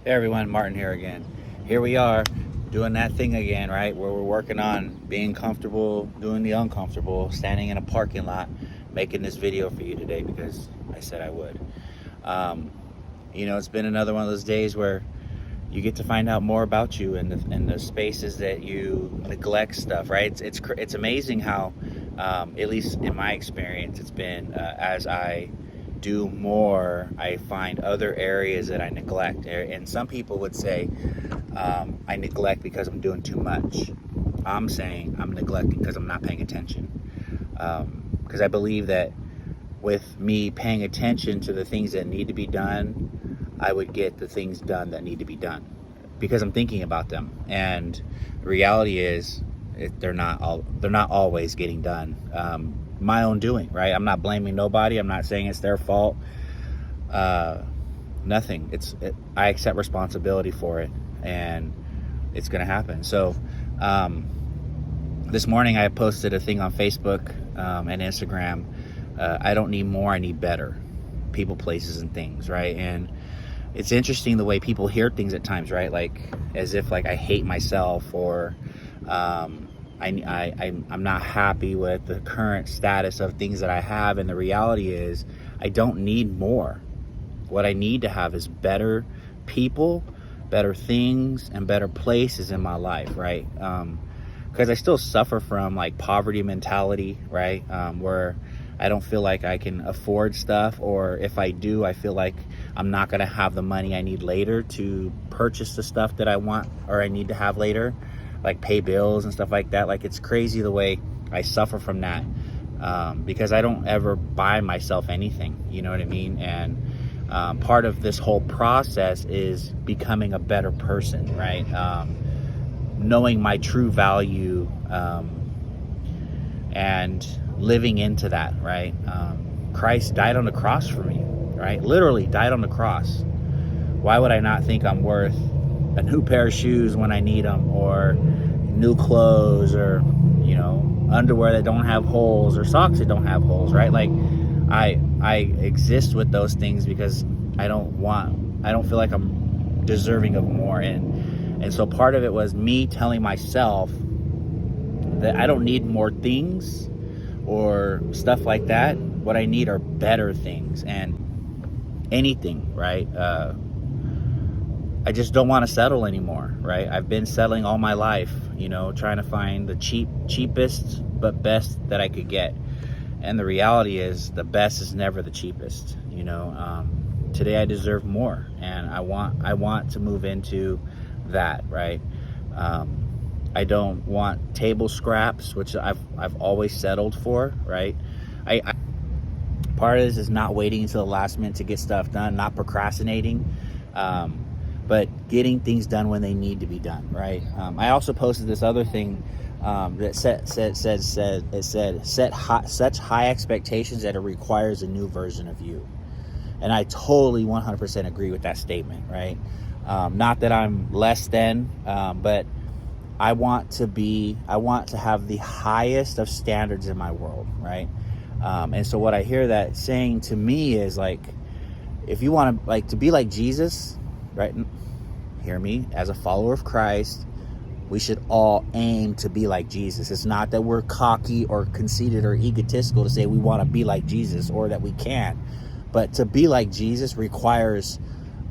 Hey everyone, Martin here again. Here we are doing that thing again, right? Where we're working on being comfortable, doing the uncomfortable, standing in a parking lot, making this video for you today because I said I would. Um, it's been another one of those days where you get to find out more about you and the spaces that you neglect stuff, right? It's amazing how, at least in my experience, it's been as I do more, I find other areas that I neglect. And some people would say I neglect because I'm doing too much. I'm saying I'm neglecting because I'm not paying attention. Because I believe that with me paying attention to the things that need to be done, I would get the things done that need to be done because I'm thinking about them. And the reality is, they're not always getting done. My own doing, right? I'm not blaming nobody. I'm not saying it's their fault. Nothing. I accept responsibility for it, and it's going to happen. So, this morning I posted a thing on Facebook and Instagram. I don't need more, I need better. People, places, and things, right? And it's interesting the way people hear things at times, right? Like as if like I hate myself or I'm not happy with the current status of things that I have. And the reality is I don't need more. What I need to have is better people, better things, and better places in my life, right? Because I still suffer from like poverty mentality, right? Where I don't feel like I can afford stuff, or if I do, I feel like I'm not going to have the money I need later to purchase the stuff that I want or I need to have later, like pay bills and stuff like that. Like it's crazy the way I suffer from that because I don't ever buy myself anything, you know what I mean? And part of this whole process is becoming a better person, right? Knowing my true value and living into that, right? Christ died on the cross for me, right? Literally died on the cross. Why would I not think I'm worth a new pair of shoes when I need them, or new clothes, or underwear that don't have holes, or socks that don't have holes, right? Like I exist with those things because I don't feel like I'm deserving of more. And so part of it was me telling myself that I don't need more things or stuff like that. What I need are better things and anything, right? I just don't want to settle anymore, right? I've been settling all my life, trying to find the cheapest but best that I could get. And the reality is the best is never the cheapest, Today I deserve more, and I want to move into that, right? I don't want table scraps, which I've always settled for, right? I part of this is not waiting until the last minute to get stuff done, not procrastinating, but getting things done when they need to be done, right? I also posted this other thing that said such high expectations that it requires a new version of you. And I totally 100% agree with that statement, right? Not that I'm less than, but I want to have the highest of standards in my world, right? And so what I hear that saying to me is like, if you want to to be like Jesus, right? Hear me, as a follower of Christ, we should all aim to be like Jesus. It's not that we're cocky or conceited or egotistical to say we want to be like Jesus or that we can't. But to be like Jesus requires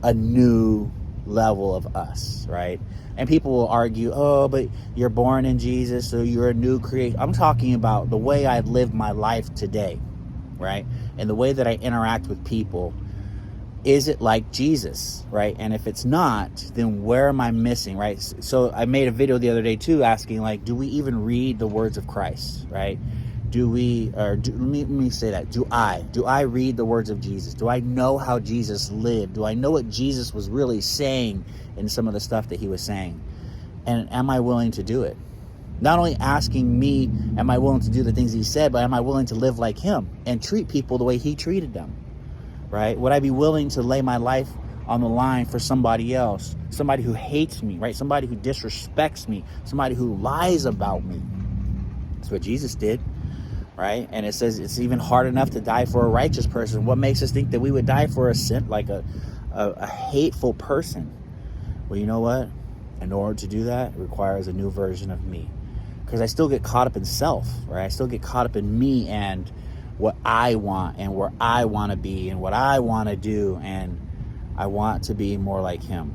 a new level of us, right? And people will argue, oh, but you're born in Jesus, so you're a new creation. I'm talking about the way I live my life today, right? And the way that I interact with people. Is it like Jesus, right? And if it's not, then where am I missing, right? So I made a video the other day too asking, like, do we even read the words of Christ, right? Let me say that. Do I read the words of Jesus? Do I know how Jesus lived? Do I know what Jesus was really saying in some of the stuff that he was saying? And am I willing to do it? Not only asking me, am I willing to do the things he said, but am I willing to live like him and treat people the way he treated them, right? Would I be willing to lay my life on the line for somebody else, somebody who hates me, right? Somebody who disrespects me, somebody who lies about me? That's what Jesus did. Right? And it says it's even hard enough to die for a righteous person. What makes us think that we would die for a sin, like a hateful person? Well, you know what? In order to do that, it requires a new version of me. Because I still get caught up in self, right? I still get caught up in me and what I want and where I want to be and what I want to do. And I want to be more like him.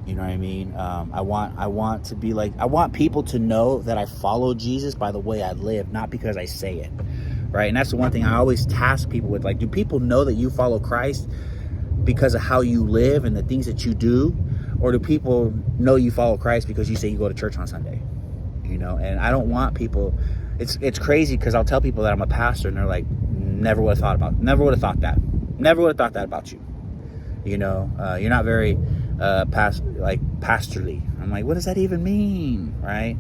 You know what I mean? I want to be like, I want people to know that I follow Jesus by the way I live, not because I say it, right? And that's the one thing I always task people with. Like, do people know that you follow Christ because of how you live and the things that you do? Or do people know you follow Christ because you say you go to church on Sunday? You know, and I don't want people, it's crazy because I'll tell people that I'm a pastor and they're like, never would have thought that. Never would have thought that about you. You know, you're not very pastorly. I'm like, what does that even mean, right?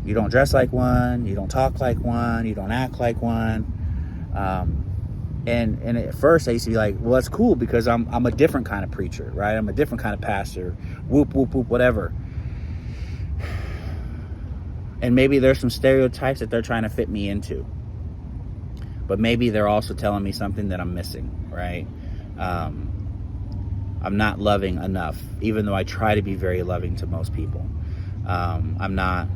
You don't dress like one, you don't talk like one, you don't act like one. And at first I used to be like, well, that's cool because I'm a different kind of preacher, right? I'm a different kind of pastor, whoop, whoop, whoop, whatever. And maybe there's some stereotypes that they're trying to fit me into. But maybe they're also telling me something that I'm missing, right? I'm not loving enough, even though I try to be very loving to most people. I'm not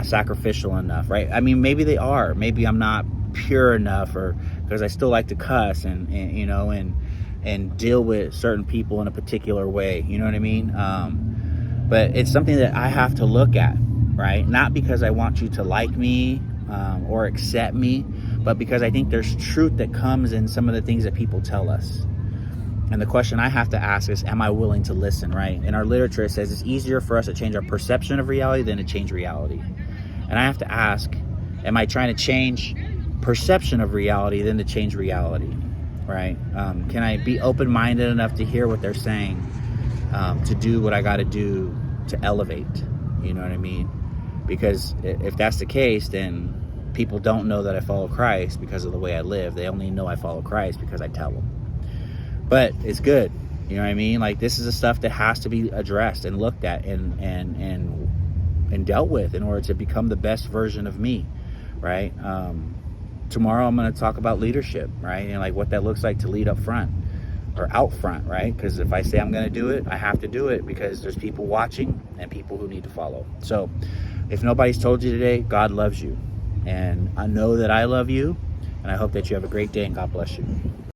sacrificial enough, right? I mean, maybe they are. Maybe I'm not pure enough, or because I still like to cuss and you know, and deal with certain people in a particular way. You know what I mean? But it's something that I have to look at, right? Not because I want you to like me or accept me, but because I think there's truth that comes in some of the things that people tell us. And the question I have to ask is, am I willing to listen, right? In our literature, it says it's easier for us to change our perception of reality than to change reality. And I have to ask, am I trying to change perception of reality than to change reality, right? Can I be open-minded enough to hear what they're saying, to do what I got to do to elevate? You know what I mean? Because if that's the case, then people don't know that I follow Christ because of the way I live. They only know I follow Christ because I tell them. But it's good. You know what I mean? Like, this is the stuff that has to be addressed and looked at and dealt with in order to become the best version of me, right? Tomorrow I'm going to talk about leadership, right? And like what that looks like to lead up front or out front, right? Because if I say I'm going to do it, I have to do it because there's people watching and people who need to follow. So if nobody's told you today, God loves you. And I know that I love you. And I hope that you have a great day and God bless you.